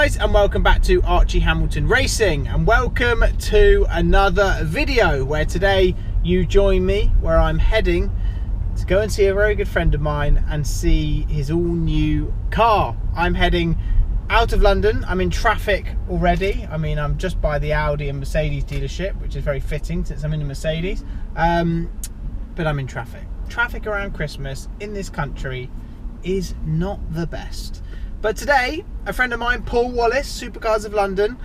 guys, and welcome back to Archie Hamilton Racing, and welcome to another video where today you join me where I'm heading to go and see a very good friend of mine and see his all new car. I'm heading out of London. I'm in traffic already. I mean, I'm just by the Audi and Mercedes dealership, which is very fitting since I'm in a Mercedes, but I'm in traffic. Traffic around Christmas in this country is not the best. But today, a friend of mine, Paul Wallace, Supercars of London,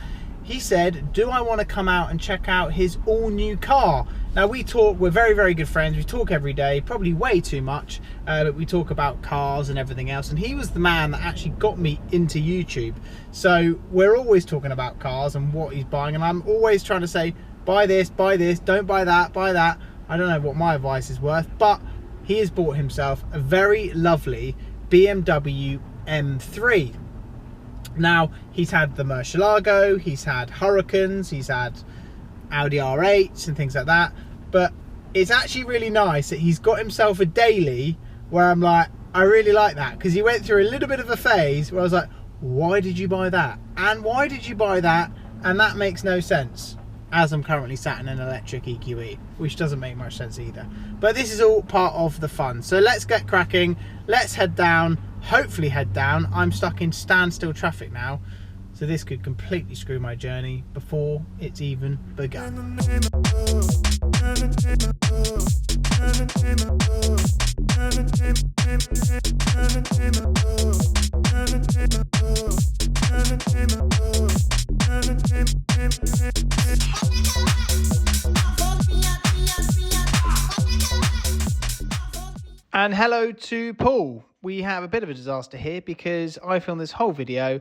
he said, do I want to come out and check out his all new car? Now we talk, we're very, very good friends. We talk every day, probably way too much, but we talk about cars and everything else. And he was the man that actually got me into YouTube. So we're always talking about cars and what he's buying. And I'm always trying to say, buy this, don't buy that, buy that. I don't know what my advice is worth, but he has bought himself a very lovely BMW M3. Now he's had the Murcielago, he's had Hurricanes, he's had Audi R8s and things like that, but it's actually really nice that he's got himself a daily where I'm like, I really like that, because he went through a little bit of a phase where I was like, why did you buy that, and why did you buy that, and that makes no sense, as I'm currently sat in an electric EQE, which doesn't make much sense either. But this is all part of the fun. So let's get cracking, let's head down, hopefully head down. I'm stuck in standstill traffic now, so this could completely screw my journey before it's even begun. And hello to Paul. We have a bit of a disaster here because I filmed this whole video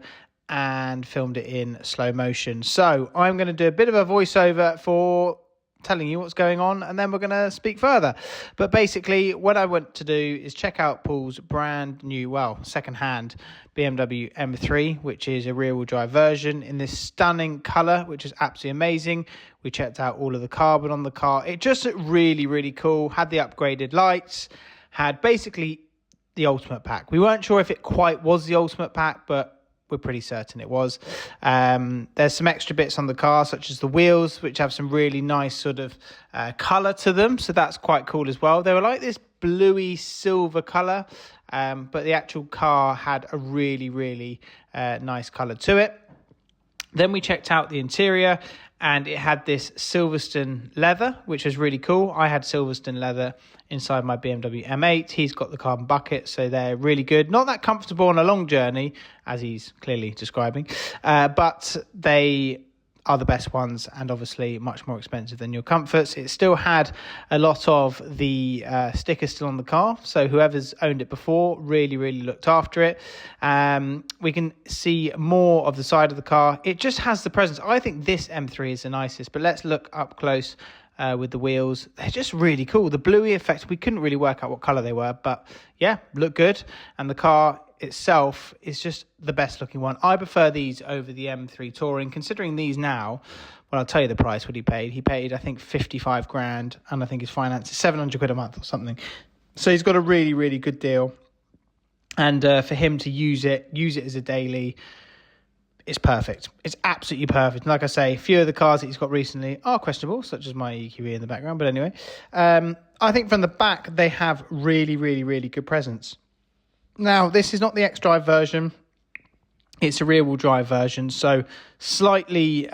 and filmed it in slow motion. So I'm going to do a bit of a voiceover for telling you what's going on, and then we're going to speak further. But basically what I want to do is check out Paul's brand new, well, second-hand BMW M3, which is a rear-wheel drive version in this stunning colour, which is absolutely amazing. We checked out all of the carbon on the car. It just looked really, really cool. Had the upgraded lights, had basically the ultimate pack. We weren't sure if it quite was the ultimate pack, but we're pretty certain it was. There's some extra bits on the car, such as the wheels, which have some really nice sort of colour to them. So that's quite cool as well. They were like this bluey silver colour, but the actual car had a really, really nice colour to it. Then we checked out the interior, and it had this Silverstone leather, which was really cool. I had Silverstone leather inside my BMW M8. He's got the carbon bucket, so they're really good. Not that comfortable on a long journey, as he's clearly describing, but they are the best ones, and obviously much more expensive than your comforts. It still had a lot of the stickers still on the car, so whoever's owned it before really, really looked after it. We can see more of the side of the car. It just has the presence. I think this M3 is the nicest, but let's look up close with the wheels. They're just really cool. The bluey effect, we couldn't really work out what colour they were, but yeah, look good. And the car itself is just the best looking one. I prefer these over the M3 Touring, considering these now, well, I'll tell you the price what he paid. He paid, I think, 55 grand, and I think his finance is 700 quid a month or something. So he's got a really, really good deal. And for him to use it as a daily, it's perfect. It's absolutely perfect. And like I say, a few of the cars that he's got recently are questionable, such as my EQE in the background. But anyway, I think from the back, they have really, really, really good presence. Now, this is not the X-Drive version. It's a rear-wheel drive version, so slightly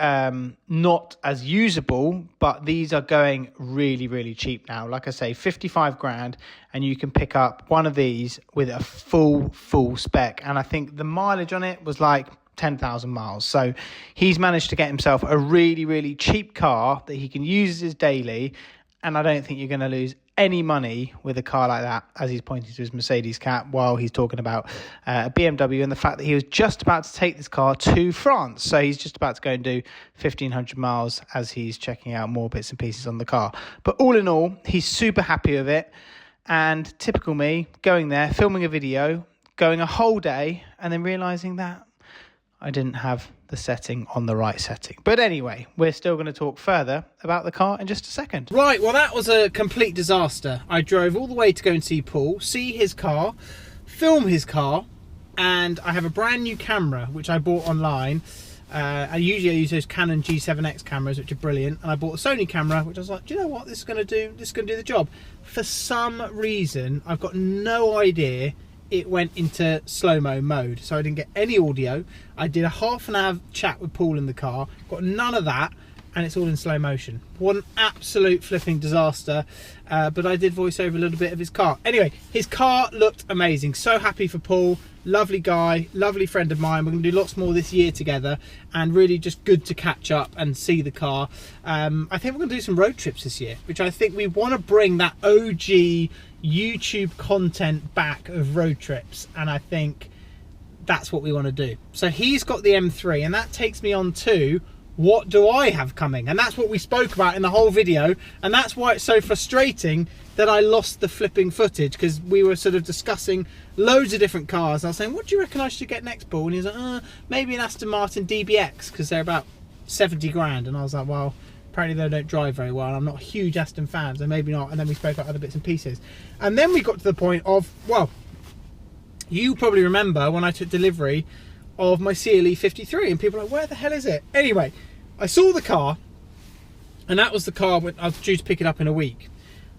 not as usable, but these are going really, really cheap now. Like I say, 55 grand, and you can pick up one of these with a full spec. And I think the mileage on it was like 10,000 miles. So he's managed to get himself a really, really cheap car that he can use as his daily, and I don't think you're going to lose any money with a car like that, as he's pointing to his Mercedes cap while he's talking about a BMW, and the fact that he was just about to take this car to France. So he's just about to go and do 1,500 miles as he's checking out more bits and pieces on the car. But all in all, he's super happy with it. And typical me, going there, filming a video, going a whole day, and then realising that I didn't have the setting on the right setting. But anyway, we're still going to talk further about the car in just a second. Right, well, that was a complete disaster. I drove all the way to go and see Paul, see his car, film his car, and I have a brand new camera which I bought online. I use those Canon G7X cameras, which are brilliant, and I bought a Sony camera, which I was like, do you know what, this is going to do the job. For some reason, I've got no idea, it went into slow-mo mode, so I didn't get any audio. I did a half-an-hour chat with Paul in the car, got none of that, and it's all in slow motion. What an absolute flipping disaster. But I did voice over a little bit of his car. Anyway, his car looked amazing. So happy for Paul. Lovely guy, lovely friend of mine. We're going to do lots more this year together, and really just good to catch up and see the car. I think we're going to do some road trips this year, which I think we want to bring that OG YouTube content back of road trips, and I think that's what we want to do. So he's got the M3, and that takes me on to what do I have coming, and that's what we spoke about in the whole video, and that's why it's so frustrating that I lost the flipping footage, because we were sort of discussing loads of different cars. I was saying, what do you reckon I should get next, Paul? And he's like, maybe an Aston Martin DBX, because they're about 70 grand. And I was like, well, apparently they don't drive very well, and I'm not a huge Aston fan, so maybe not. And then we spoke about other bits and pieces, and then we got to the point of, well, you probably remember when I took delivery of my CLE 53, and people are like, where the hell is it? Anyway, I saw the car, and that was the car when I was due to pick it up in a week,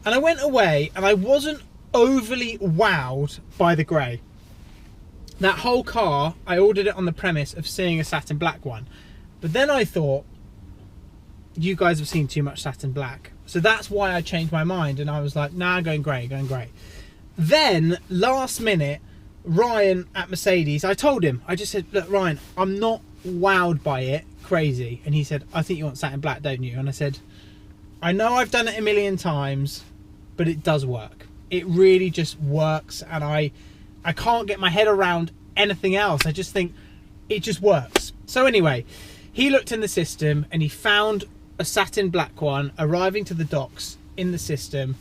and I went away and I wasn't overly wowed by the grey. That whole car, I ordered it on the premise of seeing a satin black one, but then I thought, you guys have seen too much satin black, so that's why I changed my mind, and I was like, nah, going grey. Then last minute, Ryan at Mercedes, I told him, I just said, look Ryan, I'm not wowed by it crazy, and he said, I think you want satin black, don't you? And I said, I know I've done it a million times, but it does work. It really just works, and I can't get my head around anything else. I just think it just works. So anyway, he looked in the system and he found a satin black one arriving to the docks in the system,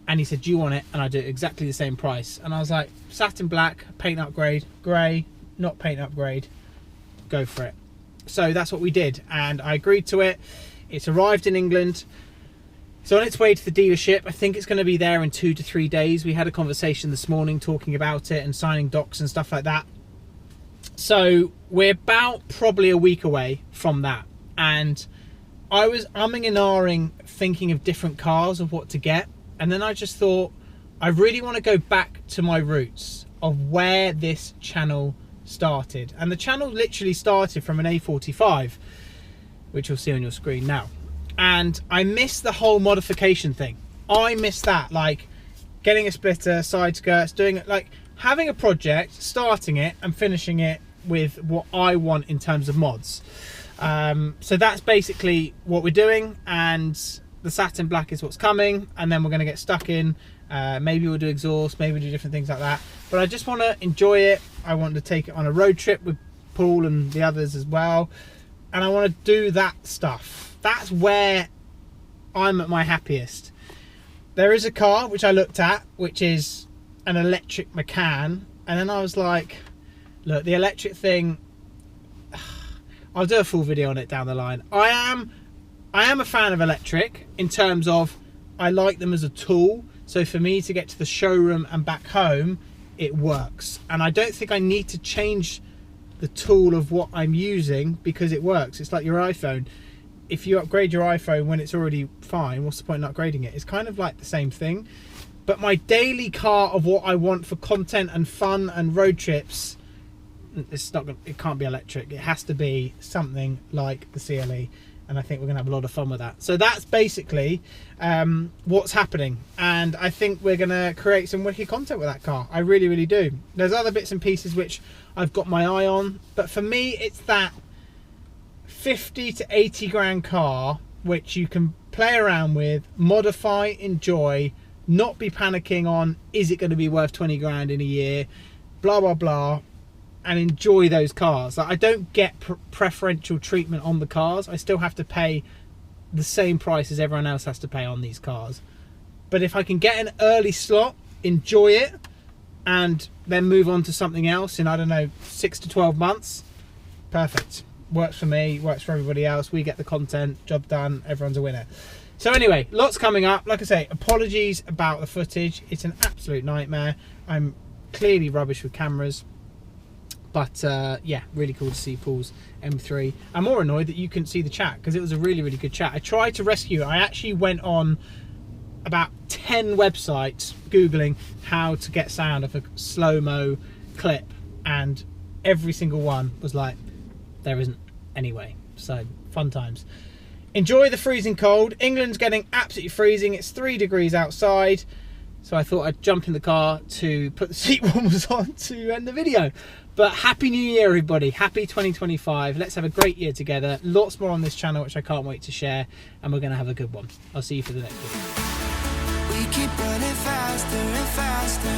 and he said, do you want it? And I do exactly the same price. And I was like, satin black, paint upgrade, grey, not paint upgrade, go for it. So that's what we did, and I agreed to it. It's arrived in England. It's on its way to the dealership. I think it's going to be there in 2 to 3 days. We had a conversation this morning talking about it and signing docs and stuff like that. So we're about probably a week away from that, and I was umming and ahhing, thinking of different cars of what to get, and then I just thought, I really want to go back to my roots of where this channel started. And the channel literally started from an A45, which you'll see on your screen now, and I miss the whole modification thing. I miss that, like getting a splitter, side skirts, doing it, like having a project, starting it and finishing it with what I want in terms of mods. So that's basically what we're doing, and the satin black is what's coming, and then we're going to get stuck in. Maybe we'll do exhaust, maybe we'll do different things like that, but I just want to enjoy it. I want to take it on a road trip with Paul and the others as well, and I want to do that stuff. That's where I'm at my happiest. There is a car which I looked at, which is an electric Macan, and then I was like, look, the electric thing, I'll do a full video on it down the line. I am a fan of electric in terms of I like them as a tool. So for me to get to the showroom and back home, it works. And I don't think I need to change the tool of what I'm using because it works. It's like your iPhone. If you upgrade your iPhone when it's already fine, what's the point in upgrading it? It's kind of like the same thing. But my daily car of what I want for content and fun and road trips, it can't be electric. It has to be something like the CLE. And I think we're going to have a lot of fun with that. So that's basically what's happening. And I think we're going to create some wicked content with that car. I really, really do. There's other bits and pieces which I've got my eye on. But for me, it's that 50 to 80 grand car which you can play around with, modify, enjoy, not be panicking on, is it going to be worth 20 grand in a year, blah, blah, blah. And enjoy those cars. Like, I don't get preferential treatment on the cars. I still have to pay the same price as everyone else has to pay on these cars. But if I can get an early slot, enjoy it, and then move on to something else in, I don't know, 6 to 12 months, perfect. Works for me, works for everybody else. We get the content, job done, everyone's a winner. So anyway, lots coming up. Like I say, apologies about the footage. It's an absolute nightmare. I'm clearly rubbish with cameras. But yeah, really cool to see Paul's M3. I'm more annoyed that you couldn't see the chat, because it was a really, really good chat. I tried to rescue it. I actually went on about 10 websites Googling how to get sound of a slow-mo clip, and every single one was like, there isn't any way. So, fun times. Enjoy the freezing cold. England's getting absolutely freezing. It's 3 degrees outside. So I thought I'd jump in the car to put the seat warmers on to end the video. But Happy New Year, everybody. Happy 2025. Let's have a great year together. Lots more on this channel, which I can't wait to share. And we're going to have a good one. I'll see you for the next video. We keep running faster and faster.